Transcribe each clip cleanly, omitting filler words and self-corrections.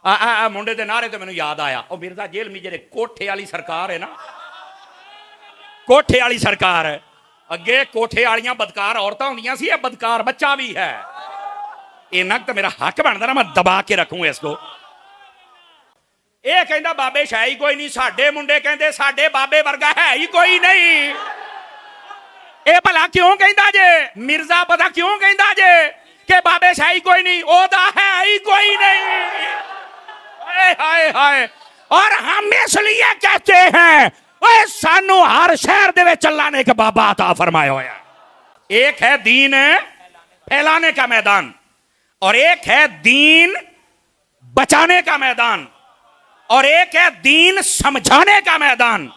मुंडे के नारे तो मैंने याद आया, और मिर्जा जेल में जेरे कोठे वाली सरकार है ना, कोठे वाली सरकार है, अगे कोठे वालियां बदकार औरतां होंदियां सी, बदकार बच्चा भी है। इन्ना तो मेरा हक बनता ना, मैं दबा के रखूं इसको। ये कहता बाबे है ही कोई नहीं, साडे मुंडे कहते साडे बाबे वर्गा है ही कोई नहीं। ये भला क्यों कहता जे मिर्जा, पता क्यों कहता जे कि बाबे है ही कोई नहीं, ओदा है ही कोई नहीं। हाय हाय हाय। और हम इसलिए कहते हैं ओए सानू हर शहर दे विच अल्लाह ने एक बाबा अता फरमाया होया। एक है दीन फैलाने का मैदान, और एक है दीन बचाने का मैदान, और एक है दीन समझाने का मैदान।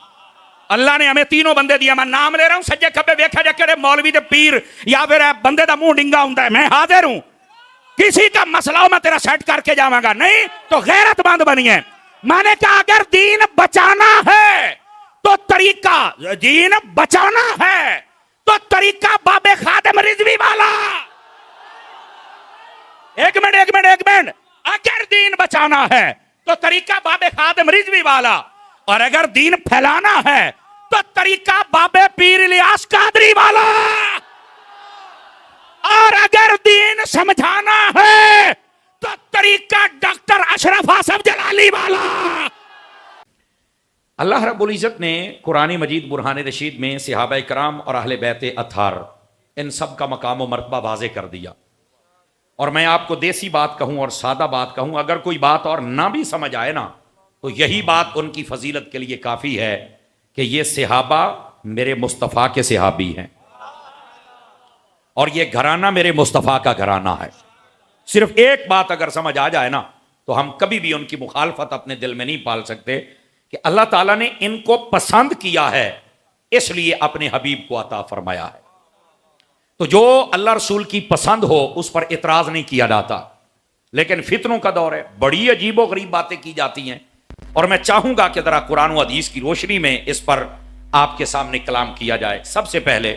अल्लाह ने हमें तीनों बंदे दिया। मैं नाम ले रहा हूं, सज्जे खब्बे वेखा जा केड़े मौलवी दे पीर या फिर बंदे दा मुंह डिंगा हुंदा है, मैं हाजिर हूं। किसी का मसला हो मैं तेरा सेट करके जावांगा, नहीं तो गैरतमंद बनिए। मैंने कहा अगर दीन बचाना है तो तरीका, दीन बचाना है तो तरीका बाबे खादिम रिजवी वाला। एक मिनट, अगर दीन बचाना है तो तरीका बाबे खादिम रिजवी वाला, और अगर दीन फैलाना है तो तरीका बाबे पीर इलियास कादरी वाला, और अगर दीन समझाना है तो तरीका डॉक्टर अशरफ आसफ जलाली वाला। अल्लाह रब्बुल इज़्ज़त ने कुरानी मजीद बुरहान रशीद में सहाबा इकराम और अहले बैत अतहार इन सब का मकाम व मर्तबा वाज़े कर दिया। और मैं आपको देसी बात कहूं और सादा बात कहूं, अगर कोई बात और ना भी समझ आए ना, तो यही बात उनकी फजीलत के लिए काफ़ी है कि ये सहाबा मेरे मुस्तफ़ा के सहाबी हैं, और ये घराना मेरे मुस्तफ़ा का घराना है। सिर्फ एक बात अगर समझ आ जाए ना, तो हम कभी भी उनकी मुखालफत अपने दिल में नहीं पाल सकते कि अल्लाह ताला ने इनको पसंद किया है, इसलिए अपने हबीब को अता फरमाया है। तो जो अल्लाह रसूल की पसंद हो उस पर इतराज नहीं किया जाता। लेकिन फितनों का दौर है, बड़ी अजीबो गरीब बातें की जाती हैं, और मैं चाहूंगा कि जरा कुरान व हदीस की रोशनी में इस पर आपके सामने कलाम किया जाए। सबसे पहले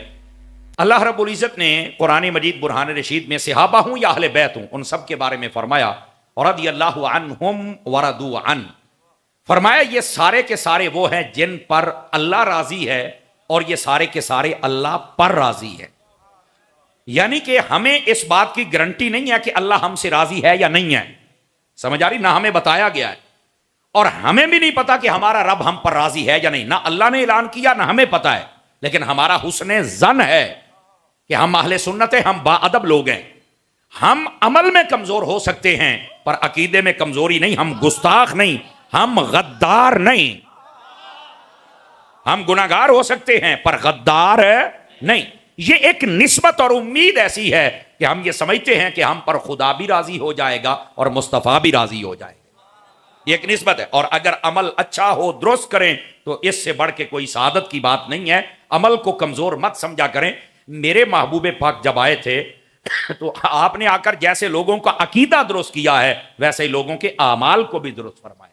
अल्लाह रब्बुल इज़्ज़त ने कुरान मजीद बुरहान रशीद में सहाबा हूं या अहले बैत हूं, उन सब के बारे में फरमाया रदियल्लाहु अन्हुम व रदू अन, फरमाया ये सारे के सारे वो हैं जिन पर अल्लाह राजी है, और ये सारे के सारे अल्लाह पर राजी है। यानी कि हमें इस बात की गारंटी नहीं है कि अल्लाह हमसे राजी है या नहीं है, समझ आ रही ना, हमें बताया गया है, और हमें भी नहीं पता कि हमारा रब हम पर राजी है या नहीं, ना अल्लाह ने ऐलान किया ना हमें पता है। लेकिन हमारा हुस्ने ज़न है कि हम अहले सुन्नत हैं, हम बाअदब लोग हैं। हम अमल में कमजोर हो सकते हैं पर अकीदे में कमजोरी नहीं, हम गुस्ताख नहीं, हम गद्दार नहीं। हम गुनाहगार हो सकते हैं पर गद्दार नहीं। ये एक निस्बत और उम्मीद ऐसी है कि हम ये समझते हैं कि हम पर खुदा भी राजी हो जाएगा और मुस्तफ़ा भी राजी हो जाएगा। ये एक निस्बत है, और अगर अमल अच्छा हो, दुरुस्त करें, तो इससे बढ़ के कोई सादत की बात नहीं है। अमल को कमजोर मत समझा करें। मेरे महबूब पाक जब आए थे तो आपने आकर जैसे लोगों का अकीदा दुरुस्त किया है, वैसे ही लोगों के आमाल को भी दुरुस्त फरमाया।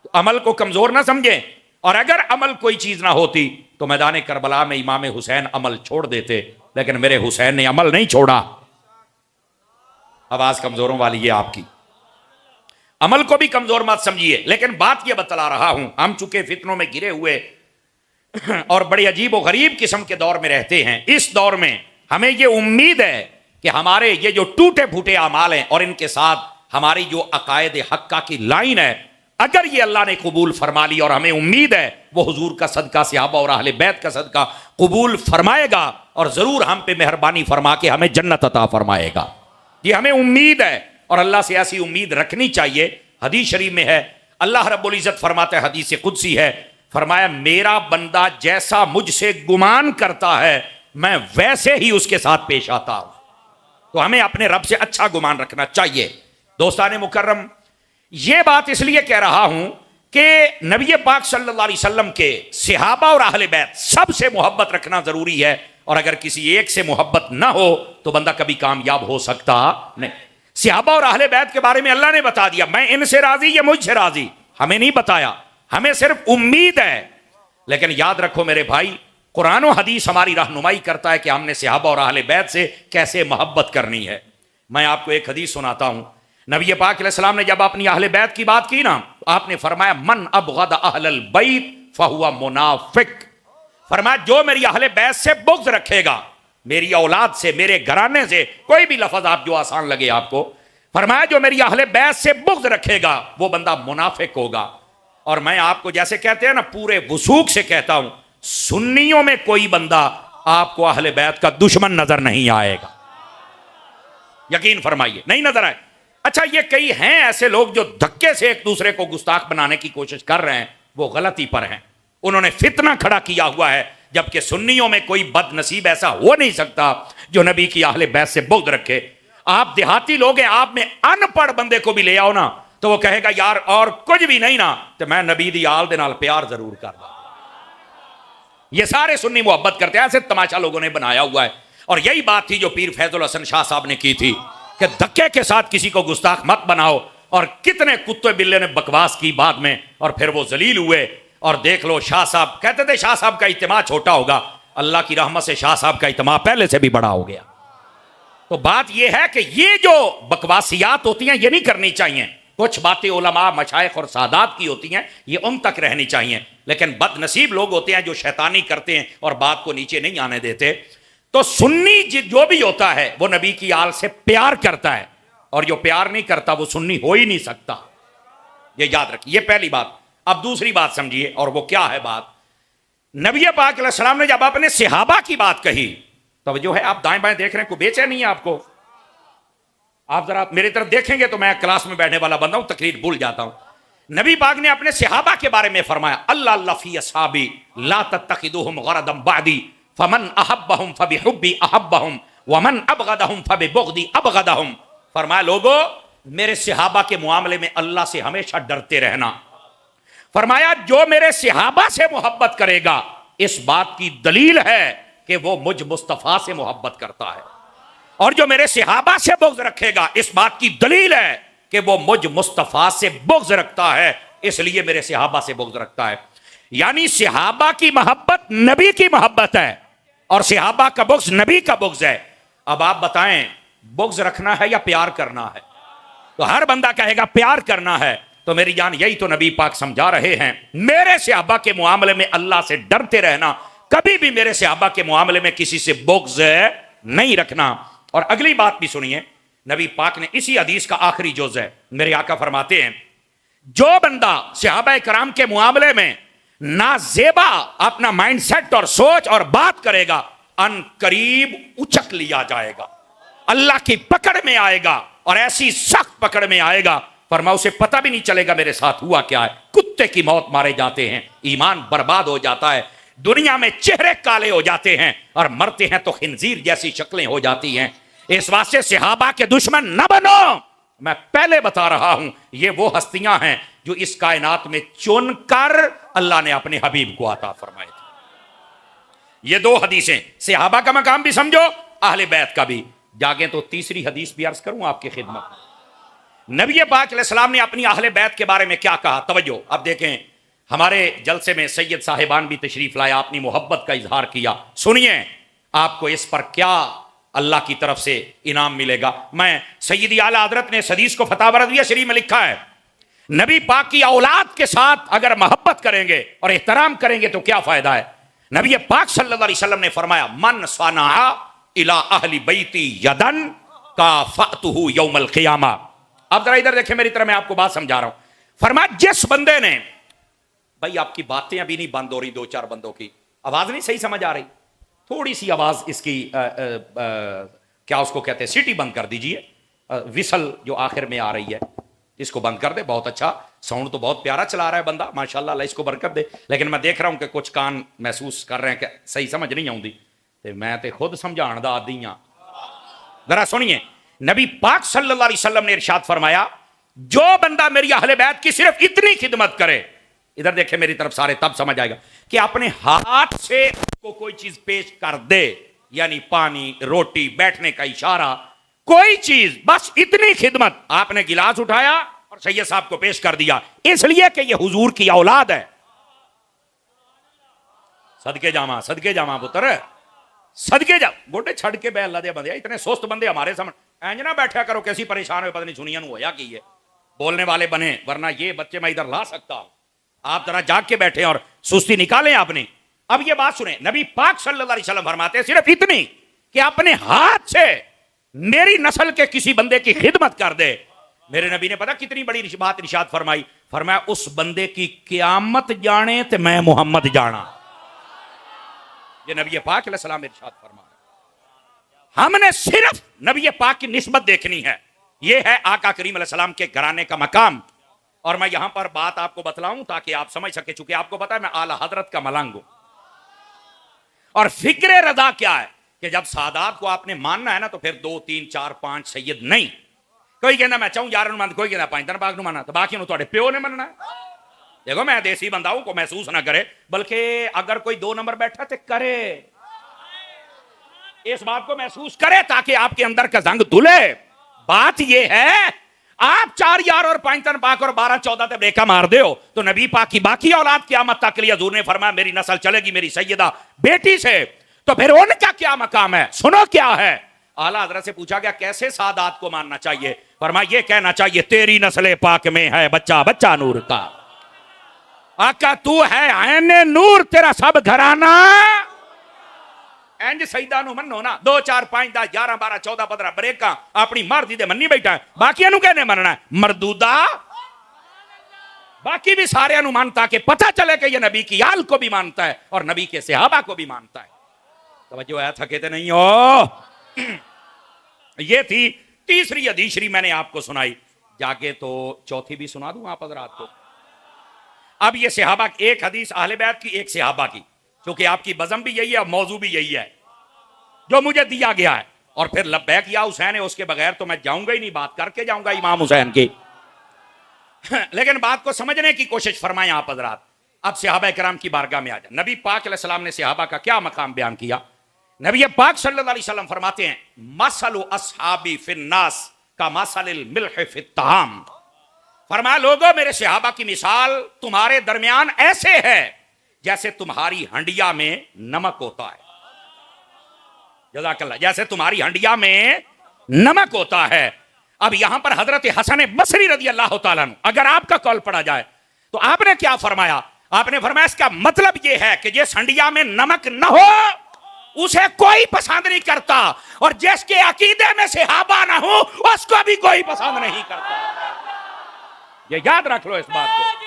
तो अमल को कमजोर ना समझें, और अगर अमल कोई चीज ना होती तो मैदान करबला में इमाम हुसैन अमल छोड़ देते, लेकिन मेरे हुसैन ने अमल नहीं छोड़ा। आवाज कमजोरों वाली है आपकी, अमल को भी कमजोर मत समझिए। लेकिन बात यह बतला रहा हूं, हम चूंकि फितनों में गिरे हुए और बड़े अजीब और गरीब किस्म के दौर में रहते हैं, इस दौर में हमें यह उम्मीद है कि हमारे ये जो टूटे फूटे अमाल हैं और इनके साथ हमारी जो अकायद हक्का की लाइन है, अगर ये अल्लाह ने कबूल फरमा ली, और हमें उम्मीद है वो हुजूर का सदका, सहाबा और अहले बैत का सदका कबूल फरमाएगा, और जरूर हम पे मेहरबानी फरमा के हमें जन्नत अता फरमाएगा। ये हमें उम्मीद है और अल्लाह से ऐसी उम्मीद रखनी चाहिए। हदीस शरीफ में है, अल्लाह रब्बुल इज़्ज़त फरमाता है, हदीस कुदसी है, फरमाया मेरा बंदा जैसा मुझसे गुमान करता है मैं वैसे ही उसके साथ पेश आता हूं। तो हमें अपने रब से अच्छा गुमान रखना चाहिए। दोस्ताने मुकर्रम, यह बात इसलिए कह रहा हूं कि नबी पाक सल्लल्लाहु अलैहि वसल्लम के सहाबा और अहले बैत सबसे मोहब्बत रखना जरूरी है, और अगर किसी एक से मोहब्बत ना हो तो बंदा कभी कामयाब हो सकता नहीं। सहाबा और अहले बैत के बारे में अल्लाह ने बता दिया, मैं इनसे राजी या मुझसे राजी, हमें नहीं बताया, हमें सिर्फ उम्मीद है। लेकिन याद रखो मेरे भाई, कुरान और हदीस हमारी रहनुमाई करता है कि हमने सहाबा और अहले बैत से कैसे मोहब्बत करनी है। मैं आपको एक हदीस सुनाता हूं। नबी पाक अलैहिस्सलाम ने जब अपनी अहले बैत की बात की ना, आपने फरमाया मन अबगद अहलल बैत फहुवा मुनाफिक। फरमाया जो मेरी अहले बैत से बुग़्ज़ रखेगा, मेरी औलाद से, मेरे घराने से, कोई भी लफ्ज़ आप जो आसान लगे आपको, फरमाया जो मेरी अहले बैत से बुग़्ज़ रखेगा वो बंदा मुनाफिक होगा। और मैं आपको जैसे कहते हैं ना, पूरे वसूख से कहता हूं, सुन्नियों में कोई बंदा आपको अहले बैत का दुश्मन नजर नहीं आएगा, यकीन फरमाइए, नहीं नजर आए। अच्छा, ये कई हैं ऐसे लोग जो धक्के से एक दूसरे को गुस्ताख बनाने की कोशिश कर रहे हैं, वो गलती पर हैं। उन्होंने फितना खड़ा किया हुआ है, जबकि सुन्नियों में कोई बदनसीब ऐसा हो नहीं सकता जो नबी की अहले बैत से बुग़्ज़ रखे। आप देहाती लोग हैं, आप में अनपढ़ बंदे को भी ले आओ ना तो वो कहेगा यार और कुछ भी नहीं ना तो मैं नबी दी आल दे नाल प्यार जरूर करदा। ये सारे सुन्नी मोहब्बत करते हैं, ऐसे तमाशा लोगों ने बनाया हुआ है। और यही बात थी जो पीर फैजुल हसन शाह साहब ने की थी कि धक्के के साथ किसी को गुस्ताख मत बनाओ। और कितने कुत्ते बिल्ले ने बकवास की बाद में, और फिर वो जलील हुए। और देख लो, शाह साहब कहते थे शाह साहब का इज्तिमा छोटा होगा, अल्लाह की रहमत से शाह साहब का इज्तिमा पहले से भी बड़ा हो गया। तो बात यह है कि ये जो बकवासियात होती हैं ये नहीं करनी चाहिए। कुछ बातें उलमा, मशाइख और सादात की होती हैं, ये उन तक रहनी चाहिए। लेकिन बदनसीब लोग होते हैं जो शैतानी करते हैं और बात को नीचे नहीं आने देते। तो सुन्नी जो भी होता है वो नबी की आल से प्यार करता है, और जो प्यार नहीं करता वो सुन्नी हो ही नहीं सकता। ये याद रखिए, ये पहली बात। अब दूसरी बात समझिए, और वो क्या है बात। नबी पाक अलैहिस्सलाम ने जब अपने सहाबा की बात कही, तब जो है आप दाएं बाएं देख रहे हैं, कोई बेचैन नहीं है आपको। आप जरा मेरी तरफ देखेंगे तो मैं क्लास में बैठने वाला बंदा हूं, तकरीर भूल जाता हूं। नबी पाक ने अपने सहाबा के बारे में फरमाया, अल्लाह लफी असहाबी ला तत्तखिदूहुम गरदम बादी फमन अहब्बहुम फबिहुब्बी अहब्बहुम वमन अबगदहुम फबिबुग़दी अबगदहुम। फरमाया लोगो, मेरे सहाबा के मामले में अल्लाह से हमेशा डरते रहना। फरमाया जो मेरे सहाबा से मोहब्बत करेगा, इस बात की दलील है कि वो मुझ मुस्तफा से मोहब्बत करता है। और जो मेरे सहाबा से बुग़्ज़ रखेगा, इस बात की दलील है कि वो मुझ मुस्तफा से बुग़्ज़ रखता है, इसलिए मेरे सहाबा से बुग़्ज़ रखता है। यानी सहाबा की मोहब्बत नबी की मोहब्बत है, और सहाबा का बुग़्ज़ नबी का बुग़्ज़ है। अब आप बताएं, बुग़्ज़ रखना है या प्यार करना है? तो हर बंदा कहेगा प्यार करना है। तो मेरी जान, यही तो नबी पाक समझा रहे हैं, मेरे सहाबा के मामले में अल्लाह से डरते रहना, कभी भी मेरे सहाबा के मामले में किसी से बुग़्ज़ नहीं रखना। और अगली बात भी सुनिए, नबी पाक ने इसी हदीस का आखिरी जुज़ है, मेरे आका फरमाते हैं, जो बंदा सहाबा कराम के मामले में नाजेबा अपना माइंडसेट और सोच और बात करेगा, अन करीब उचक लिया जाएगा, अल्लाह की पकड़ में आएगा, और ऐसी सख्त पकड़ में आएगा, फरमा उसे पता भी नहीं चलेगा मेरे साथ हुआ क्या है। कुत्ते की मौत मारे जाते हैं, ईमान बर्बाद हो जाता है, दुनिया में चेहरे काले हो जाते हैं, और मरते हैं तो खिंजीर जैसी शक्लें हो जाती हैं। इस वास्ते सहाबा के दुश्मन न बनो। मैं पहले बता रहा हूं, ये वो हस्तियां हैं जो इस कायनात में चुनकर अल्लाह ने अपने हबीब को अता फरमाए थे। ये दो हदीसें, सहाबा का मकाम भी समझो, अहले बैत का भी। जागे तो तीसरी हदीस भी अर्ज करूं आपकी खिदमत में। नबी पाक अलैहिस्सलाम ने अपनी अहले बैत के बारे में क्या कहा, तवज्जो। अब देखें, हमारे जलसे में सैयद साहिबान भी तशरीफ लाया, अपनी मोहब्बत का इजहार किया। सुनिए आपको इस पर क्या अल्लाह की तरफ से इनाम मिलेगा। मैं सैयदी आला हज़रत ने इस हदीस को फतवा रज़विया शरीफ में लिखा है, नबी पाक की औलाद के साथ अगर मोहब्बत करेंगे और एहतराम करेंगे तो क्या फायदा है। नबी पाक सल्लल्लाहु अलैहि वसल्लम ने फरमाया, मन सना इला अहली बैती यदन काफअतुहु यौमल क़ियामा। अब जरा इधर देखें मेरी तरफ, मैं आपको बात समझा रहा हूं। फरमाया जिस बंदे ने, भाई आपकी बातें अभी नहीं बंद हो रही, दो चार बंदों की आवाज नहीं सही समझ आ रही, थोड़ी सी आवाज इसकी क्या उसको कहते हैं, सीटी बंद कर दीजिए, विसल जो आखिर में आ रही है इसको बंद कर दे। बहुत अच्छा, साउंड तो बहुत प्यारा चला रहा है बंदा, माशाल्लाह, अल्लाह इसको बरकत दे। लेकिन मैं देख रहा हूं कि कुछ कान महसूस कर रहे हैं कि सही समझ नहीं आती, तो मैं तो खुद समझाने दा आदी हां। जरा सुनिए, नबी पाक सल्लल्लाहु अलैहि वसल्लम ने इरशाद फरमाया, जो बंदा मेरी अहले बैत की सिर्फ इतनी खिदमत करे, इधर देखे मेरी तरफ सारे, तब समझ आएगा कि अपने हाथ से को कोई चीज पेश कर दे, यानी पानी, रोटी, बैठने का इशारा, कोई चीज, बस इतनी खिदमत। आपने गिलास उठाया और सैयद साहब को पेश कर दिया, इसलिए कि यह हुजूर की औलाद है। सदके जामा पुत्र, सदके जा, गोटे छड़ के बे अल्लाह दे बंदे, इतने सुस्त बंदे हमारे सामने, इंज ना बैठा करो कैसी परेशान हो, पता नहीं सुनिया होया की है, बोलने वाले बने, वरना ये बच्चे मैं इधर ला सकता हूं। आप जरा जाग के बैठे और सुस्ती निकालें आपने। अब ये बात सुने, नबी पाक सल्लल्लाहु अलैहि वसल्लम फरमाते हैं सिर्फ इतनी कि अपने हाथ से मेरी नस्ल के किसी बंदे की खिदमत कर दे। मेरे नबी ने पता कितनी बड़ी बात इरशाद फरमाई, फरमाया उस बंदे की क़यामत जाने ते मैं मोहम्मद जाना। ये नबी पाक अलैहि सलाम इरशाद फरमा रहे। हमने सिर्फ नबी पाक की निस्बत देखनी है, यह है आका करीम अलैहि सलाम के घराने का मकाम। और मैं यहां पर बात आपको बतलाऊं ताकि आप समझ सके, चूंकि आपको पता है मैं आला हजरत का मलंग हूं। और फिक्र रजा क्या है कि जब सादात को आपने मानना है ना, तो फिर 2 3 4 5 सैयद नहीं। कोई कहना मैं चाहूं यार मान, कोई कहना 5 दिन पाक नु माना, तो बाकी थोड़े प्यो ने मनना है। देखो मैं देसी बंदा हूं, को महसूस ना करे, बल्कि अगर कोई 2 नंबर बैठा तो करे, इस बात को महसूस करे ताकि आपके अंदर का जंग धुले। बात यह है आप 4 यार और 5 तन पाक और 12 14 तक ब्रेका मार दे हो, तो नबी पाक की बाकी औलाद क़यामत तक के लिए हजूर ने फरमाया मेरी नस्ल चलेगी मेरी सैयदा बेटी से। तो फिर उनका क्या मकाम है, सुनो क्या है। आला हजरत से पूछा गया कैसे सादात को मानना चाहिए, फरमाया ये कहना चाहिए तेरी नस्ल पाक में है बच्चा बच्चा नूर का, आका तू है ऐने नूर, तेरा सब घराना इंज सईदा नु मनो ना। 2 4 5 10 11 12 14 15 ब्रेका अपनी मर्जी दे मन्नी बैठा है, बाकियां नु कहने मनना है मरदूदा। बाकी भी सारे नु मानता कि पता चले कि ये नबी की आल को भी मानता है और नबी के सहाबा को भी मानता है। तवज्जो है, थके तो नहीं हो। ये थी तीसरी हदीस शरीफ मैंने आपको सुनाई, जाके तो चौथी भी सुना दूं आप हजरात को। अब ये सहाबा, एक हदीस अहले बैत की, एक सहाबा की, क्योंकि आपकी बज़म भी यही है, मौजू भी यही है जो मुझे दिया गया है। और फिर लब्बैक या हुसैन है, उसके बगैर तो मैं जाऊंगा ही नहीं, बात करके जाऊंगा इमाम हुसैन की। लेकिन बात को समझने की कोशिश फरमाएं आप हजरात। अब सहाबा किराम की बारगाह में आ जाए। नबी पाक अलैहि सलाम ने सहाबा का क्या मकाम बयान किया। नबी पाक सल्लल्लाहु अलैहि वसल्लम फरमाते हैं मसलु अस्हाबी फिन्नास का मसलिल मिल्ह फित्ताम। फरमाया लोगों मेरे सहाबा की मिसाल तुम्हारे दरमियान ऐसे है जैसे तुम्हारी हंडिया में नमक होता है। जज़ाकल्लाह, जैसे तुम्हारी हंडिया में नमक होता है। अब यहां पर हजरत हसन बसरी रज़ी अल्लाह तआला अन्हु, अगर आपका कॉल पड़ा जाए तो आपने क्या फरमाया, आपने फरमाया इसका मतलब यह है कि जिस हंडिया में नमक न हो उसे कोई पसंद नहीं करता, और जिसके अकीदे में सहाबा ना हो उसको भी कोई पसंद नहीं करता। ये याद रख लो इस बात को।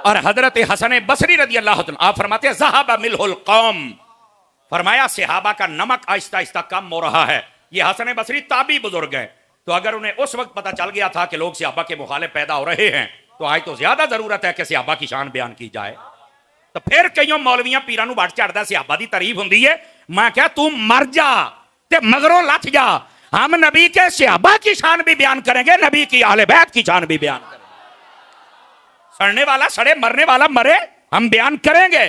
और हजरत हसन बसरी रज़ी अल्लाह तआला आप फरमाते हैं ज़हाबा मिलहुल कौम, फरमाया सहाबा का नमक आहिस्ता आहिस्ता कम हो रहा है। ये हसन बसरी ताबी बुजुर्ग हैं, तो अगर उन्हें उस वक्त पता चल गया था कि लोग सहाबा के मुखालिफ पैदा हो रहे हैं, तो आज तो ज्यादा जरूरत है कि सहाबा की शान बयान की जाए। तो फिर कईयों मौलवियां पीरां नूं वट चढ़दा सहाबा दी तारीफ हुंदी है, मैं क्या तू मर जा ते मगरों लथ जा, हम नबी के सहाबा की शान भी बयान करेंगे, नबी की अहले बैत की शान भी बयान करेंगे। सड़ने वाला सड़े, मरने वाला मरे, हम बयान करेंगे।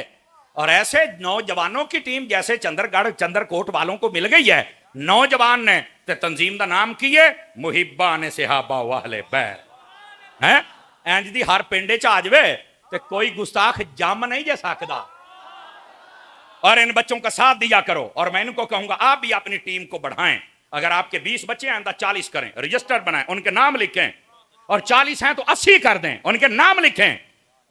और ऐसे नौजवानों की टीम जैसे चंद्रगढ़ चंद्रकोट वालों को मिल गई है, नौजवान ने ते तंजीम का नाम की है मुहिब्बा ने सहाबा वाले बैत है। इंज दी हर पिंडे च आ जावे ते कोई गुस्ताख जम नहीं जा सकता। और इन बच्चों का साथ दिया करो। और मैं इनको कहूंगा आप भी अपनी टीम को बढ़ाएं। अगर आपके 20 बच्चे हैं तो 40 करें, रजिस्टर बनाएं, उनके नाम लिखें। और 40 हैं तो 80 कर दें, उनके नाम लिखें।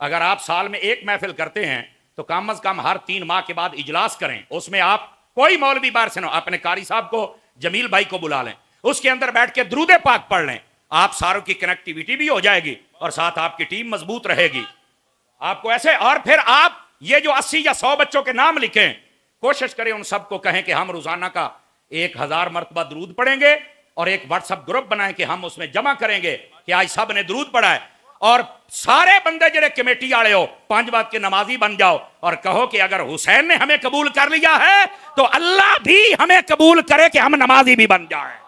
अगर आप साल में एक महफिल करते हैं तो कम अज कम हर 3 माह के बाद इजलास करें। उसमें आप कोई मौलवी बाहर से ना, अपने कारी साहब को, जमील भाई को बुला लें, उसके अंदर बैठ के दुरूद पाक पढ़ लें। आप सारों की कनेक्टिविटी भी हो जाएगी और साथ आपकी टीम मजबूत रहेगी। आपको ऐसे, और फिर आप ये जो 80 या 100 बच्चों के नाम लिखें, कोशिश करें उन सबको कहें कि हम रोजाना का 1000 मरतबा दुरूद पढ़ेंगे और एक व्हाट्सएप ग्रुप बनाएं कि हम उसमें जमा करेंगे कि आज सब ने दुरूद पढ़ा है। और सारे बंदे जेडे कमेटी वाले हो 5 वक्त के नमाजी बन जाओ और कहो कि अगर हुसैन ने हमें कबूल कर लिया है तो अल्लाह भी हमें कबूल करे कि हम नमाजी भी बन जाएं।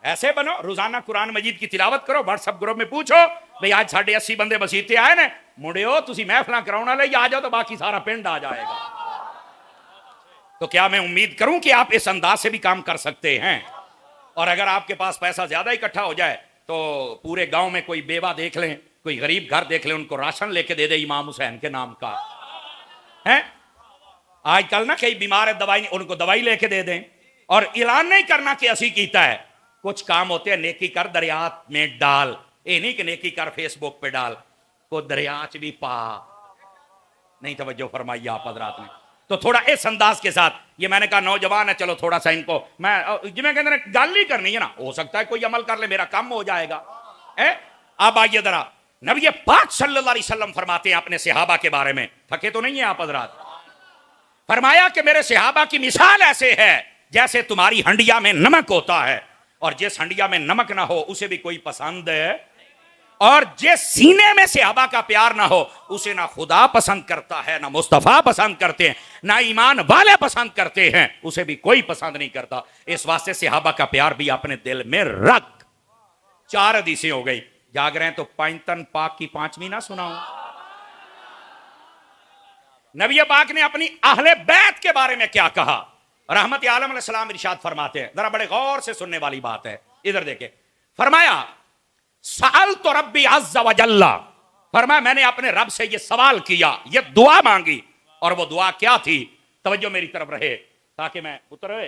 ऐसे बनो, रोजाना कुरान मजीद की तिलावत करो, व्हाट्सएप ग्रुप में पूछो भाई आज 80 बंदे बसीते आए ने, मुड़ियो तुसी महफिल कराने ले आ जाओ तो बाकी सारा पिंड आ जाएगा। तो क्या मैं उम्मीद करूं कि आप इस अंदाज से भी काम कर सकते हैं। और अगर आपके पास पैसा ज्यादा इकट्ठा हो जाए तो पूरे गांव में कोई बेवा देख लें कोई गरीब घर देख ले, उनको राशन लेके दे दे इमाम हुसैन के नाम का है। आजकल ना कई बीमार है, दवाई उनको दवाई लेके दे दें, और ऐलान नहीं करना कि असी कीता है। कुछ काम होते हैं नेकी कर दरिया में डाल, ये नहीं कि नेकी कर फेसबुक पे डाल, को दरिया च भी पा। नहीं तवज्जो फरमाई आप हजरात ने। तो थोड़ा इस अंदाज के साथ, ये मैंने कहा नौजवान है, चलो थोड़ा सा इनको मैं जिन्हें कहते गल ही करनी है ना, हो सकता है कोई अमल कर ले, मेरा काम हो जाएगा। अब आइए जरा, नबी पाक सल्लल्लाहु अलैहि वसल्लम फरमाते हैं अपने सहाबा के बारे में, थके तो नहीं है आप हजरात। फरमाया कि मेरे सहाबा की मिसाल ऐसे है जैसे तुम्हारी हंडिया में नमक होता है, और जिस हंडिया में नमक ना हो उसे भी कोई पसंद है, और जिस सीने में सहाबा का प्यार ना हो उसे ना खुदा पसंद करता है, ना मुस्तफा पसंद करते हैं, ना ईमान वाले पसंद करते हैं, उसे भी कोई पसंद नहीं करता। इस वास्ते सहाबा का प्यार भी अपने दिल में रख। 4 हदीसें हो गई, जाग रहे हैं तो पैंतन पाक की 5वीं ना सुनाऊं। नबी पाक ने अपनी अहले बैत के बारे में क्या कहा, रहमत आलम अलैहिस्सलाम इरशाद फरमाते हैं, जरा बड़े गौर से सुनने वाली बात है, इधर देखे। फरमाया सअल तो रब्बी अज़्ज़ा व जल्ला, फरमाया मैंने अपने रब से ये सवाल किया, ये दुआ मांगी, और वो दुआ क्या थी, तवज्जो मेरी तरफ रहे ताकि मैं उतरे,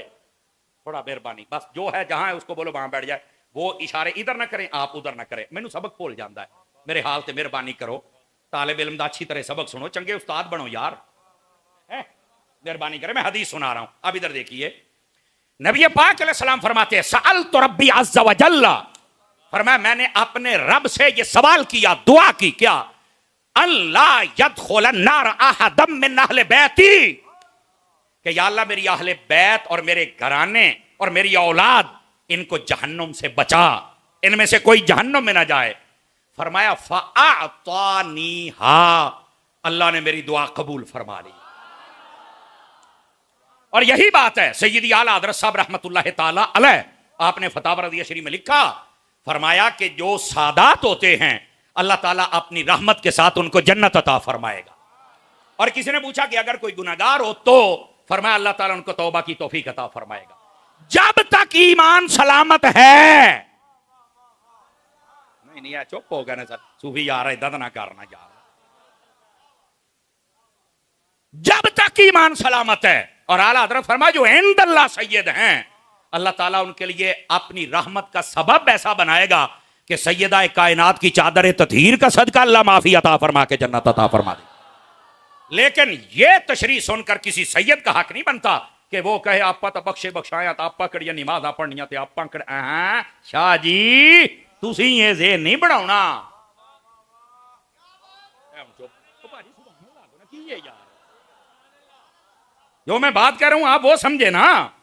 थोड़ा मेहरबानी, बस जो है जहां है उसको बोलो वहां बैठ जाए, वो इशारे इधर ना करें, आप उधर ना करें, मैनू सबक भूल जाता है, मेरे हाल से मेहरबानी करो, तालिब इल्म दा अच्छी तरह सबक सुनो, चंगे उस्ताद बनो यार, मेहरबानी करें, मैं हदीस सुना रहा हूं। अब इधर देखिए, नबी पाक अलैहिस्सलाम फरमाते हैं सअल तो रब्बी अज़्ज़ा व जल्ला, फरमाया मैंने अपने रब से ये सवाल किया, दुआ की, क्या, अल्लाह यदखुलन नार अहदम मिन अहले बैती, कि या अल्लाह मेरी अहले बैत और मेरे घराने और मेरी औलाद, इनको जहन्नुम से बचा, इनमें से कोई जहन्नुम में ना जाए। फरमाया फ़अअतानीहा, अल्लाह ने मेरी दुआ कबूल फरमा ली। और यही बात है सैयदी आला हज़रत साहब रहमतुल्लाह ताला अलैह, आपने फतावा रज़िया शरीफ में लिखा, फरमाया कि जो सादात होते हैं अल्लाह ताला अपनी रहमत के साथ उनको जन्नत अता फरमाएगा। और किसी ने पूछा कि अगर कोई गुनाहगार हो तो, फरमाया अल्लाह ताला उनको तौबा की तौफीक अता फरमाएगा, जब तक ईमान सलामत है। नहीं यार चुप हो गया ना सर, सूफी यार है, दद ना करना यार, जब तक ईमान सलामत है। और आला हज़रत फरमाया जो इंदल्लाह सैयद हैं, अल्लाह ताला उनके लिए अपनी रहमत का सबब ऐसा बनाएगा कि सैयदा कायनात की चादर ततहीर का सदका अल्लाह माफी अता फरमा के जन्नत अता फरमा दे। लेकिन यह तशरीह सुनकर किसी सैयद का हक नहीं बनता कि वो कहे आपा तो बख्शे बख्शाया तो आपा कड़िया नमाज़ा पढ़निया ते आपा कड़, शाह जी तुसी ये ज़ेन नहीं बनाना। जो मैं बात कर रहा हूं आप वो समझे ना,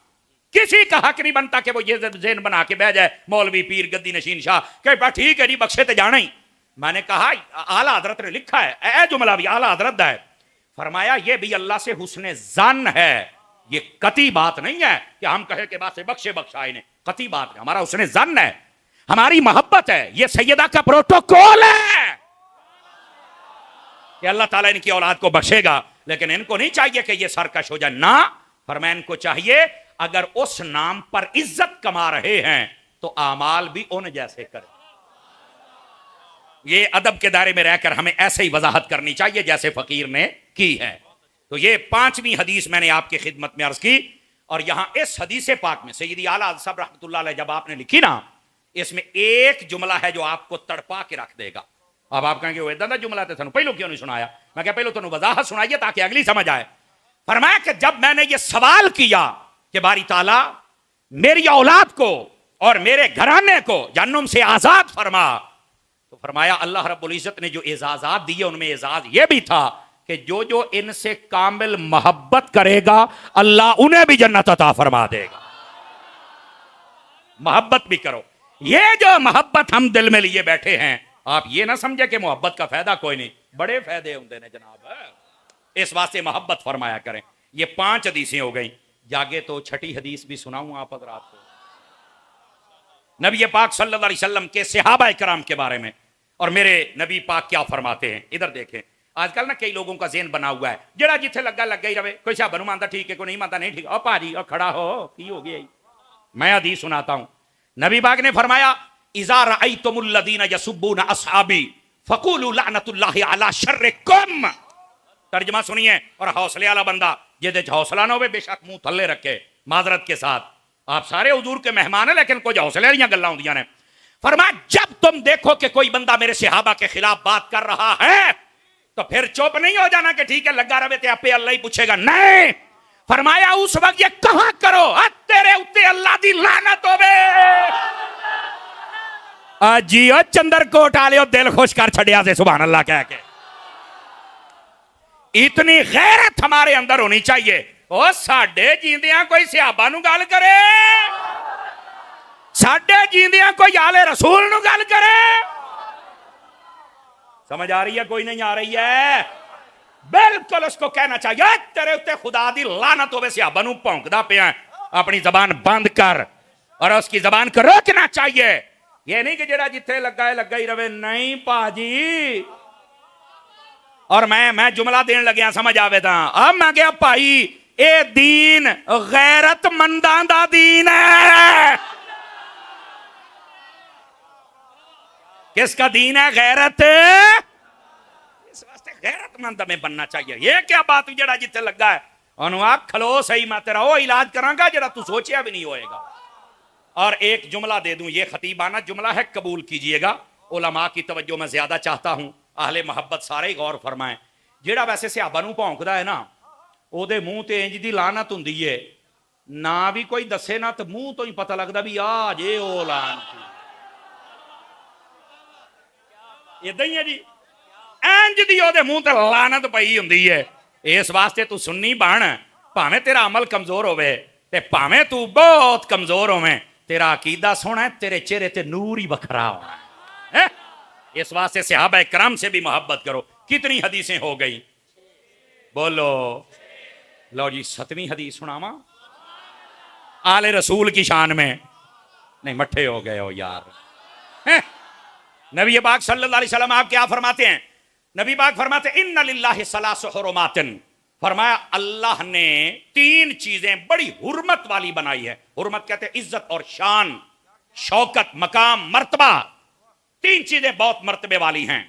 किसी का हक नहीं बनता कि वो ये ज़ेन बना के बह जाए मौलवी पीर गद्दी नशीन शाह कहे ठीक है जी बख्शे तो जाना ही। मैंने कहा आला हजरत ने लिखा है, ए जुमला भी आला हजरत दा है, फरमाया ये भी अल्लाह से हुस्ने ज़न है, ये कती बात नहीं है कि हम कहे के बाद से बख्शे बख्शाए ने, कती बात है, हमारा हुस्ने ज़न है, हमारी मोहब्बत है, ये सैयदा का प्रोटोकॉल है कि अल्लाह ताला इनकी औलाद को बख्शेगा। लेकिन इनको नहीं चाहिए कि ये सरकश हो जाए ना, फरमाया इनको चाहिए अगर उस नाम पर इज्जत कमा रहे हैं तो आमाल भी उन जैसे करें। ये अदब के दायरे में रहकर हमें ऐसे ही वजाहत करनी चाहिए जैसे फकीर ने की है। तो ये 5वीं हदीस मैंने आपकी खिदमत में अर्ज की, और यहां इस हदीस पाक में सैयदी आला साहब रहमतुल्लाह अलैह जब आपने लिखी ना, इसमें एक जुमला है जो आपको तड़पा के रख देगा। अब आप कहेंगे वो इदा जुमला थे पहले क्यों नहीं सुनाया, मैं क्या पहले तुम वजाहत सुनाइए ताकि अगली समझ आए। फरमाया कि जब मैंने ये सवाल किया कि बारी ताला मेरी औलाद को और मेरे घराने को जहन्नुम से आजाद फरमा, तो फरमाया अल्लाह रब्बुल इज्जत ने जो एजाजात दिए उनमें एजाज ये भी था कि जो जो इनसे कामिल मोहब्बत करेगा अल्लाह उन्हें भी जन्नत अता फरमा देगा। मोहब्बत भी करो, ये जो मोहब्बत हम दिल में लिए बैठे हैं, आप ये ना समझे कि मोहब्बत का फायदा कोई नहीं, बड़े फायदे होंगे ने जनाब, इस वास्ते मोहब्बत फरमाया करें। ये 5 हदीसें हो गई, जागे तो छठी हदीस भी सुनाऊं आप हज़रात को, नबी पाक सल्लल्लाहु अलैहि वसल्लम के सहाबा कराम के बारे में, और मेरे नबी पाक क्या फरमाते हैं। इधर देखें, आजकल ना कई लोगों का ज़हन बना हुआ है, जरा जिथे लगा ही रहे, कोई साहब बनू मानता ठीक है, कोई नहीं मानता नहीं ठीक, और भाजी और खड़ा हो की हो गया। मैं हदीस सुनाता हूं, नबी पाक ने फरमाया इज़ा रअयतुमुल्लज़ीना यसुब्बूना अस्हाबी फकूलू लानतुल्लाहि अला शर्रिकुम। तर्जमा सुनिए। और हौसले वाला बंदा जिहदे च हौसला ना हो बेशक मुंह थल्ले रखे माजरत के साथ। आप सारे हुजूर के मेहमान हैं लेकिन कुछ हौसले वाली गल्लां होंदियां ने। फरमाया जब तुम देखो कि कोई बंदा मेरे सहाबा के खिलाफ बात कर रहा है तो फिर चुप नहीं हो जाना कि ठीक है लगा रहे थे आपे अल्लाह ही पूछेगा। नहीं, फरमाया उस वक्त ये कहां करो तेरे उत्ते अल्लाह दी लानत होवे। जियो चंद्रकोट आलियो दिल खुश कर छड़िया से सुभान अल्लाह कह के। इतनी गैरत हमारे अंदर होनी चाहिए। ओ साडे जींदियां कोई सहाबा नू गल करे, साडे जींदियां कोई आले रसूल नू गल करे। समझ आ रही है? कोई नहीं आ रही है? बिल्कुल उसको कहना चाहिए तेरे उत्ते खुदा दी लानत होवे सहाबा नू भौंकदा पिया। अपनी जबान बंद कर और उसकी जबान को रोकना चाहिए। ये नहीं कि जेड़ा जिथे लगा ही रवे। नहीं भाजी। और मैं जुमला देन लग्या समझ आवे ता। अब मैं क्या भाई ए दीन गैरतमंदां दा दीन है। किसका दीन है? गैरत। इस वास्ते गैरतमंद में बनना चाहिए। ये क्या बात जेड़ा जिथे लगा है अनुआग खलो सही मैं तेरा वो इलाज करांगा जेड़ा तू सोचिया भी नहीं होएगा। और एक जुमला दे दूं, ये खतीबाना जुमला है, कबूल कीजिएगा। उलमा की तवज्जो मैं ज्यादा चाहता हूं, आहले मोहब्बत सारे गौर फरमाएं। जेड़ा वैसे सहाबा नूं भौंकदा है ना ओदे मुंह ते इंज दी लानत हुंदी है ना भी कोई दसे ना तो मुंह तो ही पता लगदा भी आ जे ओ लानत। इदां ही है जी, इंज दी ओदे मुंह ते लानत पई हुंदी है। इस वास्ते तू सुन्नी बन, भावें तेरा अमल कमजोर होवे ते भावें तू बहुत कमजोर होवे, तेरा अकीदा सोना है, तेरे चेहरे ते नूर ही बखरा होना है। इस वास्ते सहाबा करम से भी मोहब्बत करो। कितनी हदीसें हो गई बोलो? लो जी 7वीं हदीस सुनावा आले रसूल की शान में। नहीं मठे हो गए हो यार। नबी पाक सल्लल्लाहु अलैहि वसल्लम आप क्या फरमाते हैं? नबी पाक फरमाते इन्ना लिल्लाहि सलासु हुरुमातिन। फरमाया अल्लाह ने 3 चीजें बड़ी हुर्मत वाली बनाई है। हुर्मत कहते हैं इज्जत और शान, शौकत, मकाम, मर्तबा। 3 चीजें बहुत मर्तबे वाली हैं।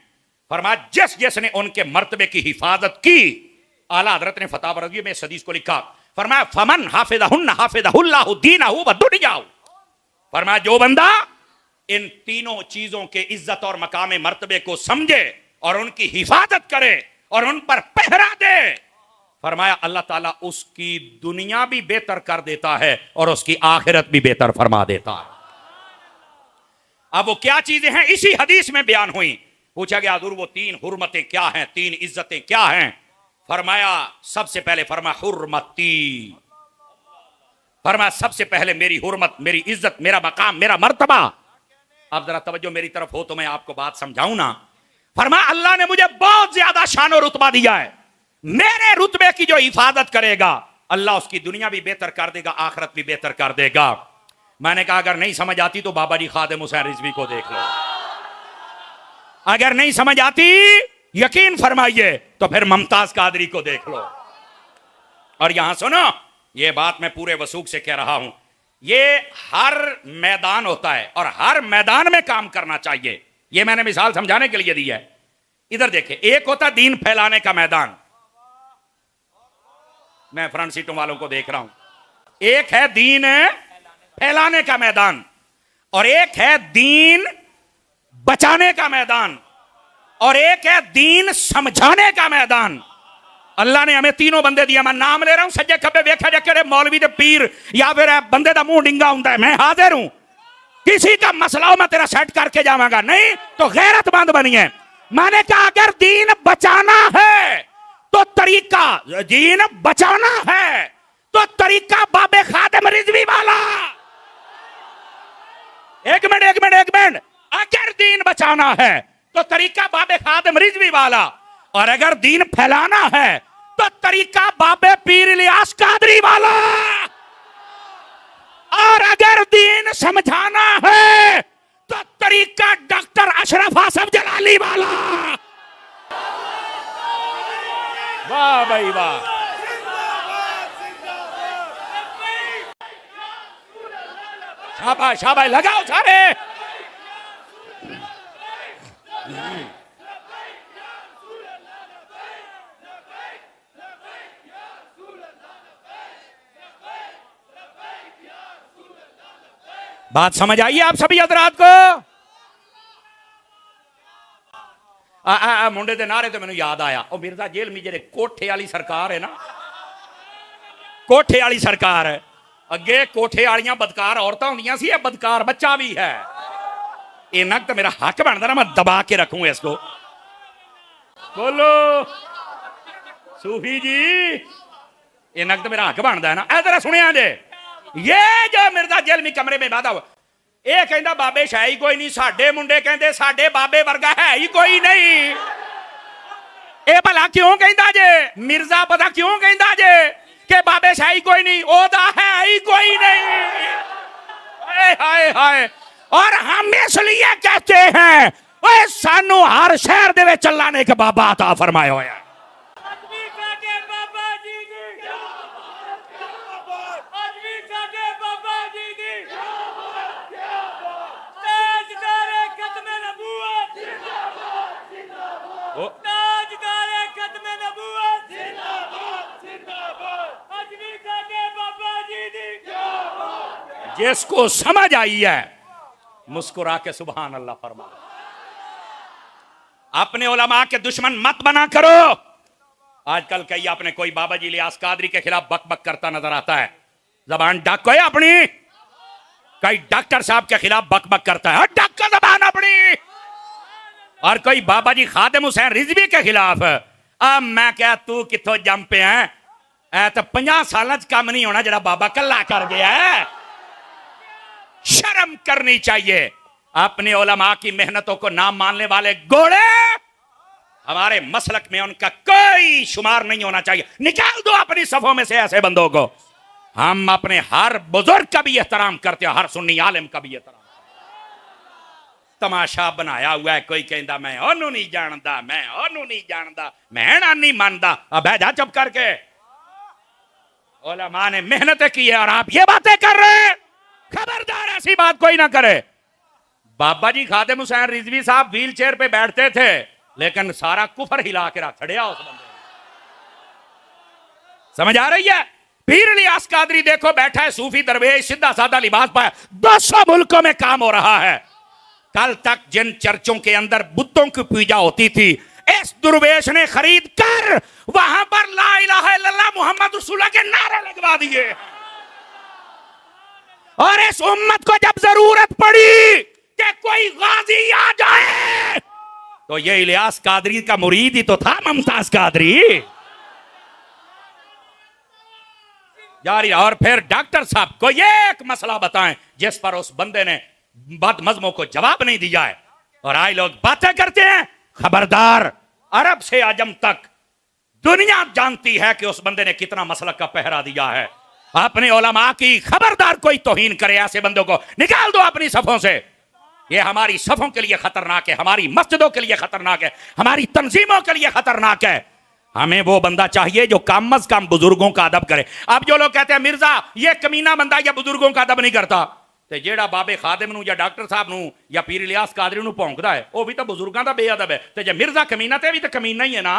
फरमाया जिस जिसने उनके मर्तबे की हिफाजत की, आला हजरत ने फतह बरगी में इस हदीस को लिखा। फरमाया फमन हाफिज़हुन्ना हाफिज़हुल्लाहु दीनहु व दुनियाहु। फरमाया जो बंदा इन तीनों चीजों के इज्जत और मकाम मर्तबे को समझे और उनकी हिफाजत करे और उन पर पहरा दे, फरमाया अल्लाह ताला उसकी दुनिया भी बेहतर कर देता है और उसकी आखिरत भी बेहतर फरमा देता है। अब वो क्या चीजें हैं इसी हदीस में बयान हुई। पूछा गया हुजूर वो 3 हुर्मतें क्या हैं, 3 इज्जतें क्या हैं? फरमाया सबसे पहले फरमाया हुर्मती। फरमाया सबसे पहले मेरी हुर्मत, मेरी इज्जत, मेरा मकाम, मेरा मर्तबा। अब जरा तवज्जो मेरी तरफ हो तो मैं आपको बात समझाऊं ना। फरमाया अल्लाह ने मुझे बहुत ज्यादा शान और रुतबा दिया है। मेरे रुतबे की जो हिफाजत करेगा अल्लाह उसकी दुनिया भी बेहतर कर देगा, आखिरत भी बेहतर कर देगा। मैंने कहा अगर नहीं समझ आती तो बाबा जी खादिम हुसैन रिजवी को देख लो। अगर नहीं समझ आती यकीन फरमाइए तो फिर मुमताज कादरी को देख लो। और यहां सुनो, ये बात मैं पूरे वसूख से कह रहा हूं, ये हर मैदान होता है और हर मैदान में काम करना चाहिए। ये मैंने मिसाल समझाने के लिए दी है। इधर देखें, एक होता दीन फैलाने का मैदान, मैं फ्रंट सीटों वालों को देख रहा हूं। एक है दीन फैलाने का मैदान और एक है दीन बचाने का मैदान और एक है दीन समझाने का मैदान। अल्लाह ने हमें तीनों बंदे दिया। मैं नाम ले रहा हूं, सज्जे खब्बे वेखा जा केड़े मौलवी दे पीर या फिर बंदे दा मुंह डिंगा हुंदा है। मैं हाजिर हूं, किसी का मसला हो मैं तेरा सेट करके जावांगा, नहीं तो गैरतमंद बनिए। मैंने कहा अगर दीन बचाना है तो तरीका, दीन बचाना है तो तरीका बाबे खादिम रिजवी वाला। एक मिनट, अगर दीन बचाना है तो तरीका बाबे खादिम रिजवी वाला, और अगर दीन फैलाना है तो तरीका बाबे पीर इलियास कादरी वाला, और अगर दीन समझाना है तो तरीका डॉक्टर अशरफ आसफ जलाली वाला। वाह भाई वाह। शाबाश शाबाश, लगाओ सारे। बात समझ आई आप सभी हजरात को? मुंडे दे नारे तो मैंने याद आया, ओ मिर्जा जेल में जेरे कोठे वाली सरकार है ना, कोठे वाली सरकार है, अगे कोठे वालियां बदकार औरतां होंदियां सी, बदकार बच्चा भी है। इन्ना तो मेरा हक बनता ना, मैं दबा के रखूं इसको। बोलो सूफी जी, इन्ना तो मेरा हक बनता है ना। इधर सुनिया जे, ये जो मिर्जा जेल में कमरे में बाधा, ये कहता बाबे है ही कोई नहीं, साडे मुंडे कहते साडे बाबे वर्गा है ही कोई नहीं। ये भला क्यों कहता जे मिर्जा, पता क्यों कहता जे कि बाबे है ही कोई नहीं, ओदा है ही कोई नहीं। हाय हाय हाय। और हम इसलिए कहते हैं ओए सानू हर शहर दे विच अल्लाह ने एक बाबा अता फरमाया होया। जिसको समझ आई है मुस्कुरा के सुभान अल्लाह फरमा। अपने उलमा के दुश्मन मत बना करो। आजकल कई आपने कोई बाबा जी इलियास कादरी के खिलाफ बक बक करता नजर आता है, जबान डाको है अपनी। कई डॉक्टर साहब के खिलाफ बक बक करता है, डाको जबान अपनी। और कोई बाबा जी खादिम हुसैन रिजवी के खिलाफ, अब मैं क्या तू किथों जम पे है, ऐ तो 50 साल काम नहीं होना जरा बाबा कल्ला कर गया है। शर्म करनी चाहिए। अपने उलमा की मेहनतों को ना मानने वाले गोड़े, हमारे मसलक में उनका कोई शुमार नहीं होना चाहिए। निकाल दो अपनी सफों में से ऐसे बंदों को। हम अपने हर बुजुर्ग का भी एहतराम करते हैं, हर सुन्नी आलिम का भी एहतराम। तमाशा बनाया हुआ है, कोई कहता मैं ओनू नहीं जानता, मैं ओनू नहीं जानता, मैं ना नहीं मानता। अब जा चुप करके। उलमा ने मेहनतें की है और आप ये बातें कर रहे हैं। खबरदार ऐसी बात कोई ना करे। बाबा जी खादिम हुसैन रिजवी साहब व्हील चेयर पे बैठते थे, लेकिन सारा कुफर हिला के रख छड़िया उस बंदे। समझ आ रही है? पीर इलियास कादरी देखो बैठा है, सूफी दरवेश, सीधा साधा लिबास पाया, 200 मुल्कों में काम हो रहा है। कल तक जिन चर्चों के अंदर बुतों की पूजा होती थी, इस दुर्वेश ने खरीद कर वहां पर ला इलाहा इल्लल्लाह मुहम्मद रसूलुल्लाह के नारे लगवा दिए। और इस उम्मत को जब जरूरत पड़ी कि कोई गाजी आ जाए, तो ये इलियास कादरी का मुरीद ही तो था, मुमताज कादरी जारी। और फिर डॉक्टर साहब को ये एक मसला बताएं जिस पर उस बंदे ने बदमज़मों को जवाब नहीं दिया है, और आए लोग बातें करते हैं। खबरदार, अरब से आजम तक दुनिया जानती है कि उस बंदे ने कितना मसलक का पहरा दिया है। अपने उलमा की खबरदार कोई तौहीन करे, ऐसे बंदों को निकाल दो अपनी सफों से। ये हमारी सफों के लिए खतरनाक है, हमारी मस्जिदों के लिए खतरनाक है, हमारी तंजीमों के लिए खतरनाक है। हमें वो बंदा चाहिए जो कम अज कम बुजुर्गों का अदब करे। अब जो लोग कहते हैं मिर्जा ये कमीना बंदा या बुजुर्गों का अदब नहीं करता, तो जेड़ा बाबे खादिम नू या डॉक्टर साहब नू या पीर इलियास कादरी नू भौंकदा है, वो भी तो बुजुर्गों का बेअदब है। तो जे मिर्जा कमीना ते भी तो कमीना ही है ना।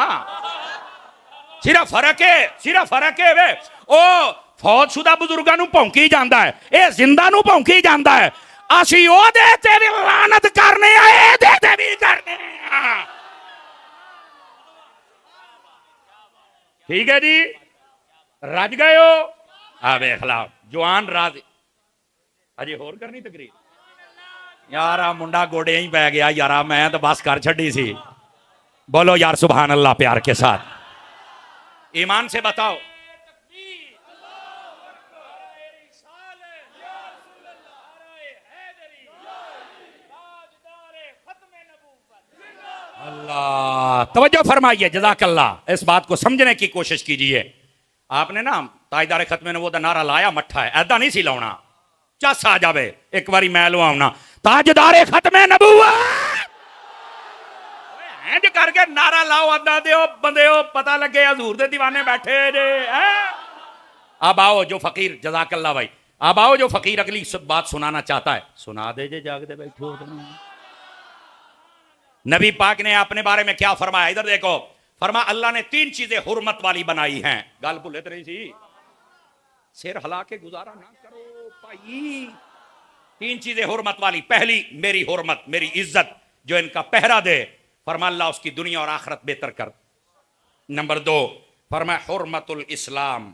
सिर्फ फर्क है, सिर्फ फर्क है वे ओ फौजशुदा बुजुर्गों नू भौंकी जाता है, ये जिंदा नू भौंकी जाता है। असी ओदे ते भी लानत करने आए, दे ते भी करने। ठीक है जी, रज गए हो। आ वेख ला जवान राज अजे होर करनी तकरीर। यार आ मुंडा गोड़े ही पै गया यार, मैं तो बस कर छड़ी सी। बोलो यार सुभान अल्लाह प्यार के साथ। ईमान से बताओ, अल्लाह तवज्जो फरमाइए, जज़ाकल्लाह। इस बात को समझने की कोशिश कीजिए। आपने ना ताजदार खत्मे नबूवत दा नारा लाया मट्ठा है, ऐदा नहीं सी लाउना। चस आ जावे एक बारी मैं लवाउना ताजदार खत्मे नबूवत इंज करके नारा लाओ, अदा दियो बंदेओ, पता लगे हजूर दे दीवाने बैठे जे। अब आओ जो फकीर, जज़ाकल्लाह भाई, अब आओ जो फकीर अगली बात सुनाना चाहता है सुना दे जे, जागते बैठे हो। नबी पाक ने अपने बारे में क्या फरमाया, इधर देखो। फरमा अल्लाह ने 3 चीजें हुर्मत वाली बनाई हैं। गल भुले तो रही सी, सिर हिला के गुजारा ना करो भाई। तीन चीजें हुर्मत वाली। पहली, मेरी हुर्मत, मेरी इज्जत, जो इनका पहरा दे, फरमा अल्लाह उसकी दुनिया और आखिरत बेहतर कर। नंबर दो, फरमाया हुर्मतुल इस्लाम,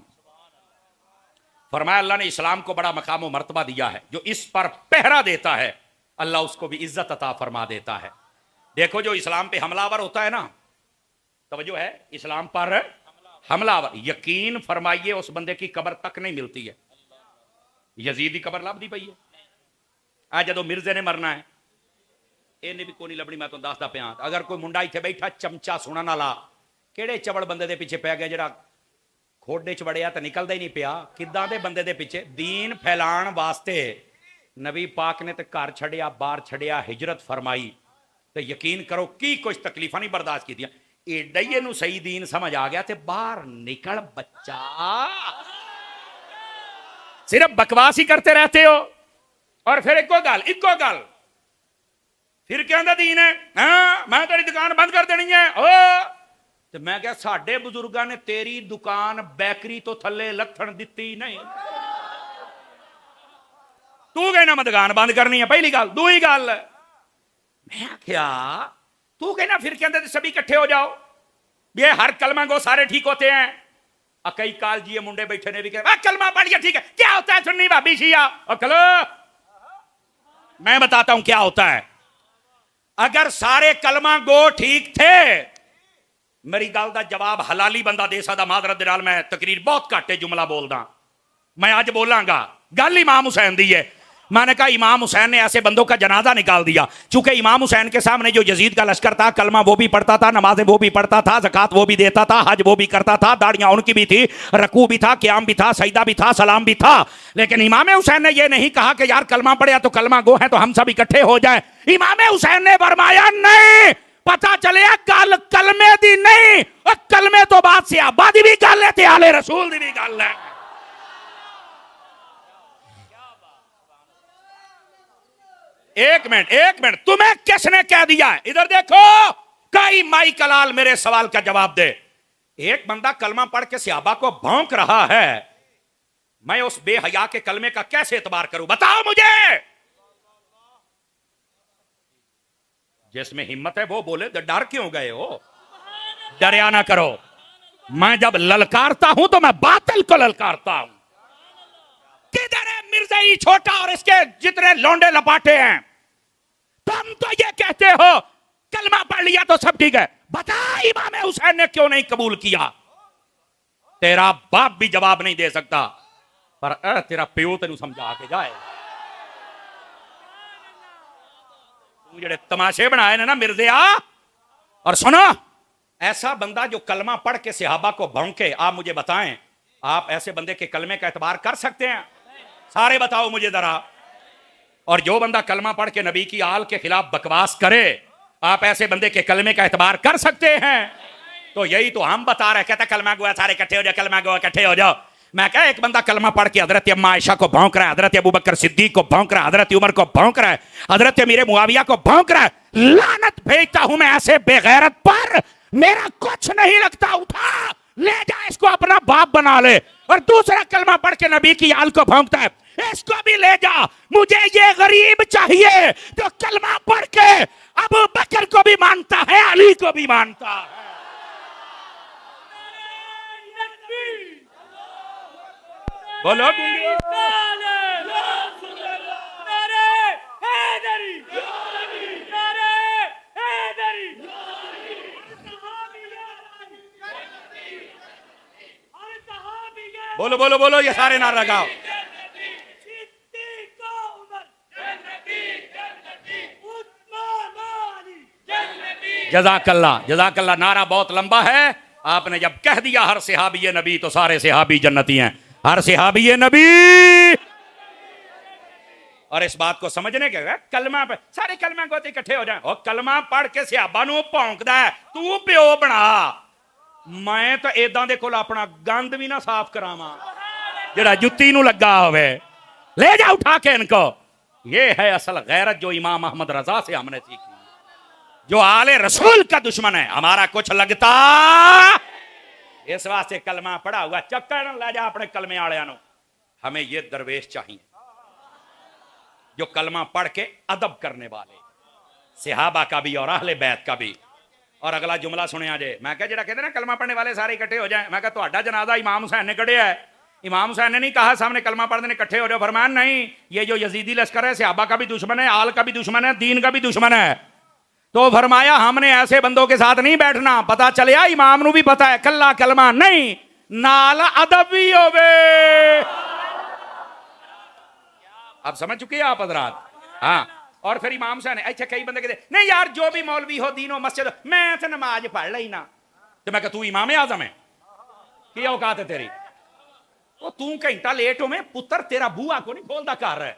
फरमाया अल्लाह ने इस्लाम को बड़ा मकाम और मर्तबा दिया है, जो इस पर पहरा देता है अल्लाह उसको भी इज्जत अता फरमा देता है। देखो जो इस्लाम पे हमलावर होता है ना, तवज्जो है, इस्लाम पर हमलावर, यकीन फरमाइए उस बंदे की कब्र तक नहीं मिलती है। यजीद की कब्र लभदी पई है, आज जो मिर्जे ने मरना है इन्हें भी कोई नहीं लभनी। मैं तो दसदा पिया, अगर कोई मुंडा इत्थे बैठा चमचा सुनन वाला किहड़े चवड़ बंदे दे पीछे पै गया, जिहड़ा खोडे च वड़िया तो निकलदा ही नहीं पिया, किदां दे बंदे दे पीछे। दीन फैलाण वास्ते नबी पाक ने तो घर छड़िया, बाहर छड़िया, हिजरत फरमाई, तो यकीन करो की कुछ तकलीफा नहीं बर्दाश्त की। एडा ही इहनूं सही दीन समझ आ गया, तो बाहर निकल बच्चा, सिर्फ बकवास ही करते रहते हो। और फिर इको गल फिर कहंदा दीन है, हाँ मैं तेरी दुकान बंद कर देनी है। ओ तो मैं क्या, साडे बुजुर्गों ने तेरी दुकान बैकरी तो थले लथन दिती नहीं, तू कहना मैं दुकान बंद करनी है, पहली गल। दूई गल, मैं क्या तू कहना फिर कहते सभी इकट्ठे हो जाओ, ये हर कलमा गो सारे ठीक होते हैं। कई काल जी मुंडे बैठे ने भी कहा कलमा पढ़ गया ठीक है, क्या होता है सुन्नी भाभी शिया? और कलो मैं बताता हूं क्या होता है। अगर सारे कलमा गो ठीक थे, मेरी गल का जवाब हलाली बंदा दे सकदा। माजरत दे नाल मैं तकरीर बहुत घट है जुमला बोलदा, मैं अज बोलांगा। गल इमाम हुसैन दी है। मैंने कहा इमाम हुसैन ने ऐसे बंदों का जनाजा निकाल दिया, चूंकि इमाम हुसैन के सामने जो यजीद का लश्कर था, कलमा वो भी पढ़ता था, नमाजें वो भी पढ़ता था, ज़कात वो भी देता था, हज वो भी करता था, दाढ़ियां उनकी भी थी, रकू भी था, क़याम भी था, सजदा भी था, सलाम भी था। लेकिन इमाम हुसैन ने यह नहीं कहा कि यार कलमा पढ़िया तो कलमा गो है तो हम सब इकट्ठे हो जाए। इमाम हुसैन ने फरमाया नहीं, पता चले गल कलमे दी नहीं, और कलमे तो बाद से आबादी भी गल है, आले रसूल दी भी गल है। एक मिनट, तुम्हें किसने कह दिया है? इधर देखो, कई माई कलाल मेरे सवाल का जवाब दे। एक बंदा कलमा पढ़ के सहाबा को भौंक रहा है, मैं उस बेहया के कलमे का कैसे एतबार करूं? बताओ मुझे। जिसमें हिम्मत है वो बोले, डर क्यों गए हो? डरिया ना करो। मैं जब ललकारता हूं तो मैं बातिल को ललकारता हूं। किधर है मिर्ज़ाई छोटा और इसके जितने लौंडे लपाटे हैं? तुम तो ये कहते हो कलमा पढ़ लिया तो सब ठीक है। बता इमाम हुसैन ने क्यों नहीं कबूल किया? तेरा बाप भी जवाब नहीं दे सकता, पर तेरा प्यो तेनू समझा के जाए। तू जेड़े तमाशे बनाए ना मिर्ज़िया। और सुनो, ऐसा बंदा जो कलमा पढ़ के सहाबा को भौंके, आप मुझे बताएं, आप ऐसे बंदे के कलमे का एतबार कर सकते हैं? सारे बताओ मुझे जरा। और जो बंदा कलमा पढ़ के नबी की आल के खिलाफ बकवास करे, आप ऐसे बंदे के कलमे का एतबार कर सकते हैं? तो यही तो हम बता रहे, कहते कलमा गो सारे इकट्ठे हो जाओ, कलमा गो इकट्ठे हो जाओ। मैं कहा एक बंदा कलमा पढ़ के हजरत अम्मा आयशा को भौंक रहा है, हजरत अबू बकर सिद्दीक को भौंक रहा है, हजरत उमर को भौंक रहा है, हजरत अमीर मुआविया को भौंक रहा है। लानत भेजता हूं मैं ऐसे बेगैरत पर, मेरा कुछ नहीं लगता। उठा ले जा इसको, अपना बाप बना ले। और दूसरा कलमा पढ़ के नबी की आल को भौंकता है, इसको भी ले जा। मुझे ये गरीब चाहिए जो कलमा पढ़ के अबू बकर को भी मानता है, अली को भी मानता है। बोलो बोलो बोलो बोलो, ये सारे नारा लगाओ। जज़ाकल्ला। नारा बहुत लंबा है, आपने जब कह दिया हर सहाबी नबी तो सारे सहाबी जन्नती हैं, हर सहाबी नबी। और इस बात को समझने के कलमा पे सारे कलमा को इकट्ठे हो जाए, और कलमा पढ़ के सहाबा नूं भौंकदा है, तू प्यो बना। मैं तो इदां दे कोल अपना गंद भी ना साफ करावां जेड़ा जुत्ती नूं लगा होवे। ले जा उठा के इनको। ये है असल गैरत जो इमाम अहमद रजा से हमने सीखी। जो आले रसूल का दुश्मन है, हमारा कुछ लगता, इस वास्ते कलमा पढ़ा हुआ चक्कर न ले जा अपने कलमे आलियां नूं। हमें ये दरवेश चाहिए जो कलमा पढ़ के अदब करने वाले, सहाबा का भी और अहले बैत का भी। और अगला जुमला सुनिया जे, मैं क्या, जेड़ा कहते ना कलमा पढ़ने वाले सारे इकट्ठे हो जाए, मैं क्या तुहाडा जनाजा इमाम हुसैन ने कढ़िया है। इमाम हुसैन ने नहीं कहा सामने कलमा पढ़ने इकट्ठे हो जाओ, फरमान नहीं, ये जो यजीदी लश्कर है सहाबा का भी दुश्मन है, आल का भी दुश्मन है, दीन का भी दुश्मन है। तो फरमाया हमने ऐसे बंदों के साथ नहीं बैठना। पता चलिया इमाम नू भी पता है कल्ला कलमा नहीं, नाल अदब भी होवे। अब समझ चुके हैं आप हजरात? हाँ। और फिर इमाम हुसैन, अच्छा कई बंदे कहते नहीं यार जो भी मौलवी हो, दीन हो, मस्जिद हो, मैं तो नमाज पढ़ ली ना। तो मैं कहा तू इमाम आजम है, क्या औकात है तेरी? वो तू घंटा लेट हो, मैं पुत्र तेरा बूहा को नहीं खोलता कर रहा है,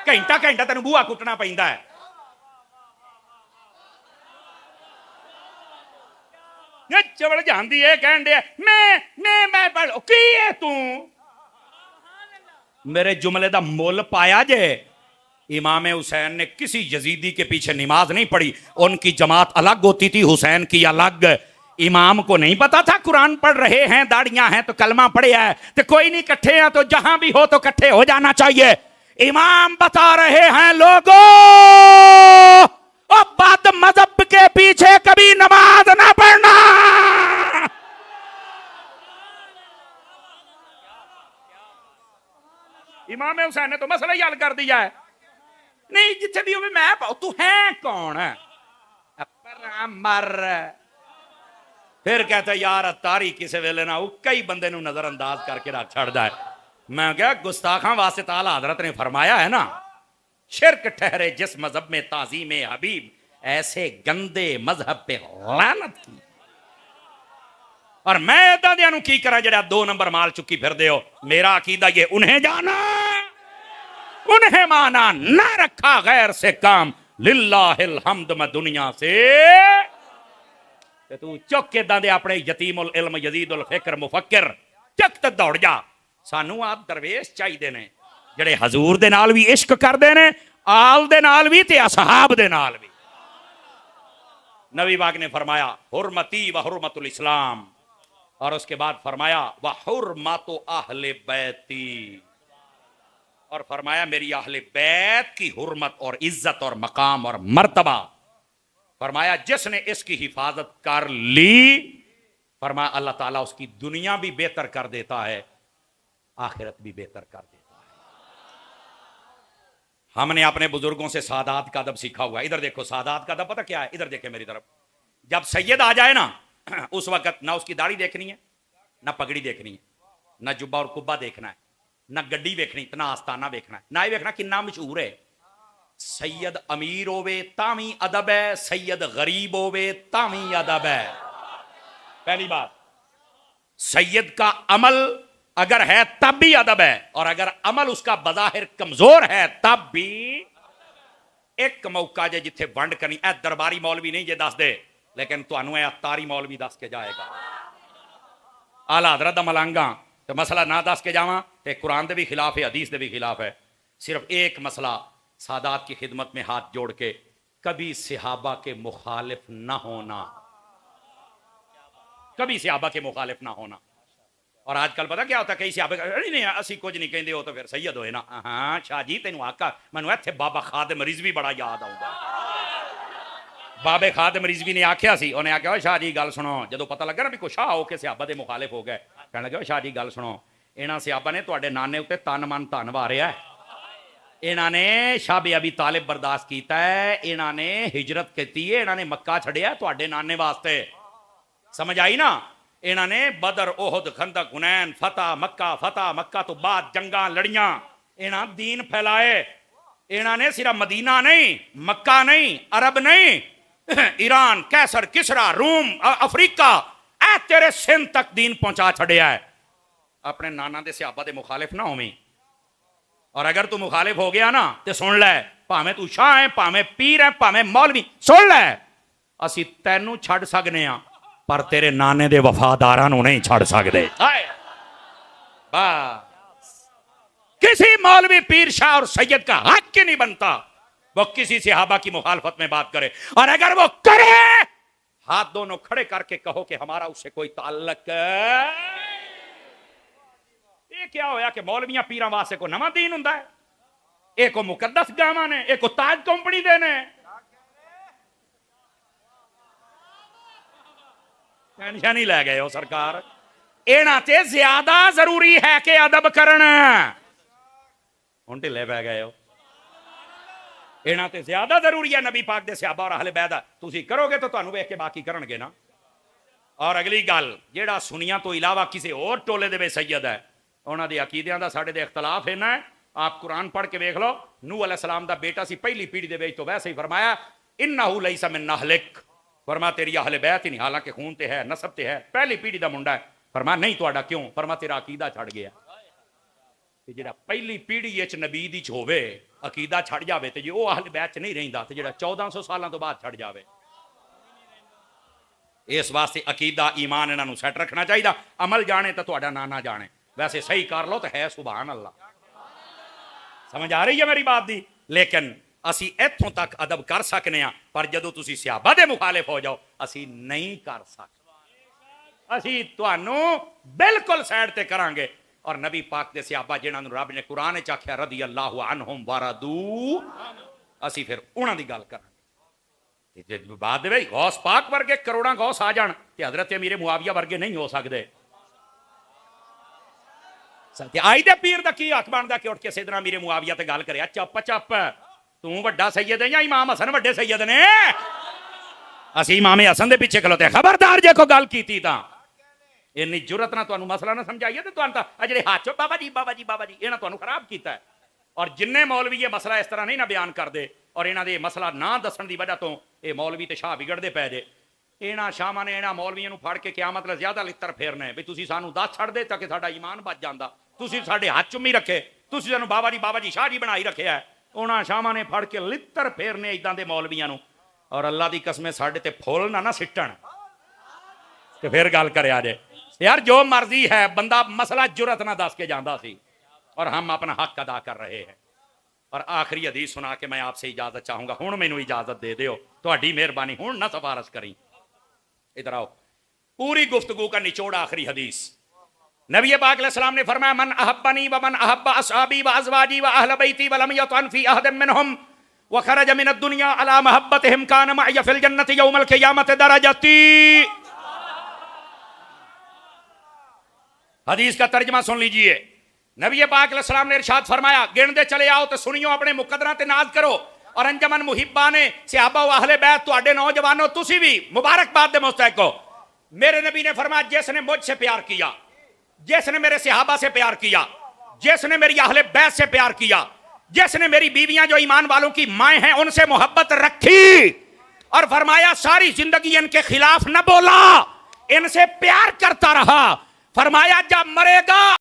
घंटा घंटा तेन बूहा कुटना पैंदा है। चवड़ जानती है कहन दे मैं पढ़ की है तू। मेरे जुमले का मुल पाया जे। इमाम हुसैन ने किसी यजीदी के पीछे नमाज नहीं पढ़ी, उनकी जमात अलग होती थी, हुसैन की अलग। इमाम को नहीं पता था कुरान पढ़ रहे हैं, दाढ़ियां हैं तो कलमा पढ़े है, तो कोई नहीं, इकट्ठे हैं तो जहां भी हो तो इकट्ठे हो जाना चाहिए। इमाम बता रहे हैं लोगों, और बद मजहब के पीछे कभी नमाज ना पढ़ना। इमाम हुसैन ने तो मसला ही हल कर दिया है। नहीं जिथे भी हो मैं पाओ, तू है कौन है? मर। फिर कहते यार अतारी किसी वेले ना कई बंदे नजरअंदाज करके रख छड़दा है। मैं क्या गुस्ताखां वास्ते ताला हजरत ने फरमाया है ना, शिरक ठहरे जिस मजहब में ताजीम हबीब, ऐसे गंदे मजहब पे लानत की। और मैं इदा दिया की करा जरा 2 नंबर माल चुकी फिर दे हो। मेरा अकीदा ये, उन्हें जाना उन्हें माना, ना रखा गैर से काम, लिल्लाहिल हम्द मैं दुनिया से। तू चुक के दादे अपने यतीमुल इल्म यजीदुल फिक्र मुफक्किर चक तक दौड़ जा। सानू आ दरवेश चाहिए ने जेड़े हजूर दे नाल भी इश्क करदे ने, आल दे नाल भी ते असहाब दे नाल भी। नबी पाक ने फरमाया हुर्मती व हुर्मतुल इस्लाम, और उसके बाद फरमाया व हुर्मतु अहले बैती, और फरमाया मेरी अहले बैत की हुर्मत और इज्जत और मकाम और मर्तबा। फरमाया जिसने इसकी हिफाजत कर ली, फरमाया अल्लाह ताला उसकी दुनिया भी बेहतर कर देता है, आखिरत भी बेहतर कर देता है। हमने अपने बुजुर्गों से सादात का अदब सीखा हुआ है। इधर देखो सादात का अदब पता क्या है? इधर देखे मेरी तरफ। जब सैयद आ जाए ना, उस वक्त ना उसकी दाढ़ी देखनी है, ना पगड़ी देखनी है, ना जुब्बा और कुब्बा देखना है, ना गड्डी देखनी, ना आस्ताना देखना है, ना ही देखना किन्ना मशहूर है। सैयद अमीर होवे तावी अदब है, सैयद गरीब होवे तावी अदब है। पहली बात, सैयद का अमल अगर है तब भी अदब है, और अगर अमल उसका बज़ाहिर कमजोर है तब भी। एक मौका जे जिथे वंड करनी, ए दरबारी मौलवी नहीं जे दस दे, लेकिन तुहानू ए अतारी मौलवी दस के जाएगा। आला हज़रत दा मलांगा तो मसला ना दस के जावा तो कुरान दे भी खिलाफ है, हदीस दे भी खिलाफ है। सिर्फ एक मसला, सादात की खिदमत में हाथ जोड़ के कभी सहाबा के मुखालिफ ना होना, कभी सहाबा के मुखालिफ ना होना। और आजकल पता क्या होता, कई सहाबा नहीं असी कुछ नहीं कहते हो तो फिर सैयद होए ना। हाँ शाह जी तेन आका मैं इत्थे बाबा खादिम रिजवी बड़ा याद आऊगा। बाबे खादिम रिजवी ने आख्या सी, उन्हें आख्या शाह जी गल सुनो, जो पता लगा ना भी कुछ शाह होके सहाबा के मुखालिफ हो गए, कहने लगे शाह जी गल सुनो, इन्हां सहाबा ने तुहाडे नाने उत्ते तन मन धन वारिया है, इन्होंने शाह अबी तालिब बर्दाश्त किया है, इन्होंने हिजरत की है, इन्होंने मक्का छड़िया तुहाडे नाने वास्ते। समझ आई ना? इन्होंने बदर ओहद खंदक हुनैन फतह मक्का तो बाद जंगा लड़ियां, इन्हों दीन फैलाए। इन्होंने सिर्फ मदीना नहीं, मक्का नहीं, अरब नहीं, ईरान, कैसर, किसरा, रोम, अफ्रीका, ऐ तेरे सिंध तक दीन पहुंचा छड़िया है। अपने नाना दे सहाबा दे मुखालिफ ना होवी, और अगर तू मुखालिफ हो गया ना तो सुन लै, भावें तू शाह है, भावें पीर है, भावें मौलवी, सुन लै, असी तैनू छड़ सकने आ पर तेरे नाने दे वफादारां नू नहीं छड़ सकदे। किसी मौलवी पीर शाह और सैयद का हक ही नहीं बनता वो किसी सहाबा की मुखालफत में बात करे, और अगर वो करे हाथ दोनों खड़े करके कहो कि हमारा उससे कोई ताल्लुक। ये क्या होया कि मौलवियां पीरां वास्ते को नवा दीन हुंदा है? एक मुकद्दस गावां ने, एक ताज कंपनी दे ने। टेंशन ही लै गए हो सरकार। इन्हां ते ज्यादा जरूरी है कि अदब करन। हुण ढिले पै गए हो। इन्हां ते ज्यादा जरूरी है नबी पाक दे सहाबा और अहले बैत। तुसीं करोगे तो तुहानूं वेख के बाकी करनगे ना। और अगली गल, जेड़ा सुनिया तो इलावा किसी और टोले दे विच सैयद है, उन्हां दे अकीदियां दा साडे दे इख्तलाफ है ना। आप कुरान पढ़ के वेख लो, नूह अलैहिस्सलाम दा बेटा सी पहली पीढ़ी दे विच, तो वैसे ही फरमाया इन्नहु लैसा मिन अहलिक, फरमा तेरी अहले बैत ही नहीं, हालांकि खून ते है, नसब ते है, पहली पीढ़ी दा मुंडा है। फरमा नहीं तुहाडा क्यों? फरमा तेरा अकीदा छड़ गया। ते जेड़ा पहली पीढ़ी विच नबी दी च होवे, अकीदा छड़ जावे, ते जे ओह अहले बैत च नहीं रहिंदा, ते जेड़ा 1400 सालां तो बाद छड़ जावे। इस वास्ते अकीदा ईमान इन्हां नूं सैट रखना चाहिए। अमल जाने तो तुहाडा ना जाने, वैसे सही कर लो तो है सुभान अल्लाह। समझ आ रही है मेरी बात दी? लेकिन असी इत्थों तक अदब कर सकने हैं, पर जदों तुसी सहाबा दे मुखालिफ हो जाओ असी नहीं कर सकते। असी तुहानूं बिल्कुल साइड ते करांगे। और नबी पाक दे सहाबा जिन्हां नूं रब ने कुरान च आख्या रदी अल्लाहु अन्हुम वरदू, असी फिर उन्हां दी गल करांगे। बाद गौस पाक वर्गे करोड़ा गौस आ जान ते हजरत अमीर मुआविया वर्गे नहीं हो सकते। आई दे पीर दा की हक बनदा कि उठ के सैयदना अमीर मुआविया ते गल करे? चुप चुप, तू वड्डा सैयद है या इमाम हसन वड्डे सैयद ने? असी इमाम हसन दे पिछे खलोते। खबरदार जे को गल कीती तां इन्नी जुरत ना तुहानूं मसला ना समझाइए, तो तुहानूं तां जेड़े हाथ चो बाबा जी बाबा जी बाबा जी, इन्हां तुहानूं खराब कीता है। और जिन्ने मौलवी ये मसला इस तरह नहीं ना बयान करते, और इन्हां दे मसला ना दसन की वजह तो ये मौलवी ते शाह बिगड़ते पै जे। इन्हां शाहां ने इन्हां मौलवियों नूं फड़ के क्या मतलब ज्यादा लित्तर फेरने भी तुसीं सानूं दस छड़ दे ताकि साडा ईमान बच जांदा, तुसीं साडे हाथ चुम्मी रखे, तुसीं सानूं बाबा जी शाह जी बनाई रखे है। उन्हां शाहां ने फड़ के लित्तर फेरने इदां दे मौलवियों नूं। और अल्लाह दी कसम साडे ते फुल ना सिट्टण ते फिर गल करया जे। यार जो मर्जी है, बंदा मसला जुरत ना दस के जांदा सी, और हम अपना हक अदा कर रहे हैं। और आखिरी हदीस सुना के मैं आपसे इजाजत चाहूंगा। हुण मैनू इजाजत दे दिओ, तुहाडी मेहरबानी, हुण ना सिफारिश करी। इधर आओ, पूरी गुफ्तगू का निचोड़ आखिरी हदीस। नबी पाक अलैहिस्सलाम ने फरमाया मन अहब्बनी व मन अहब्बा असहाबी व अज़वाजी व अहल बैती व लम यतन फी अहदिन मिनहुम व खरज मिन अद-दुनिया अला महब्बतिहिम कान मअय फिल जन्नति यौमल क़ियामत दरजती। हदीस का तर्जमा सुन लीजिए। नबी पाक अलैहिस्सलाम ने इरशाद फरमाया, गिनदे चले आओ तो सुनियो, अपने मुकद्दरां ते नाज करो। और अंजमन मुहिब्बा ने सहाबा व अहले बैत, तुहाडे नौजवानों तुसी भी मुबारकबाद दे मुस्तहिक हो। मेरे नबी ने फरमाया, जिसने मुझसे प्यार किया, जिसने मेरे सहाबा से प्यार किया, जिसने मेरी अहले बैत से प्यार किया, जिसने मेरी बीवियां जो ईमान वालों की माएँ हैं उनसे मोहब्बत रखी, और फरमाया सारी जिंदगी इनके खिलाफ न बोला, इनसे प्यार करता रहा, फरमाया जब मरेगा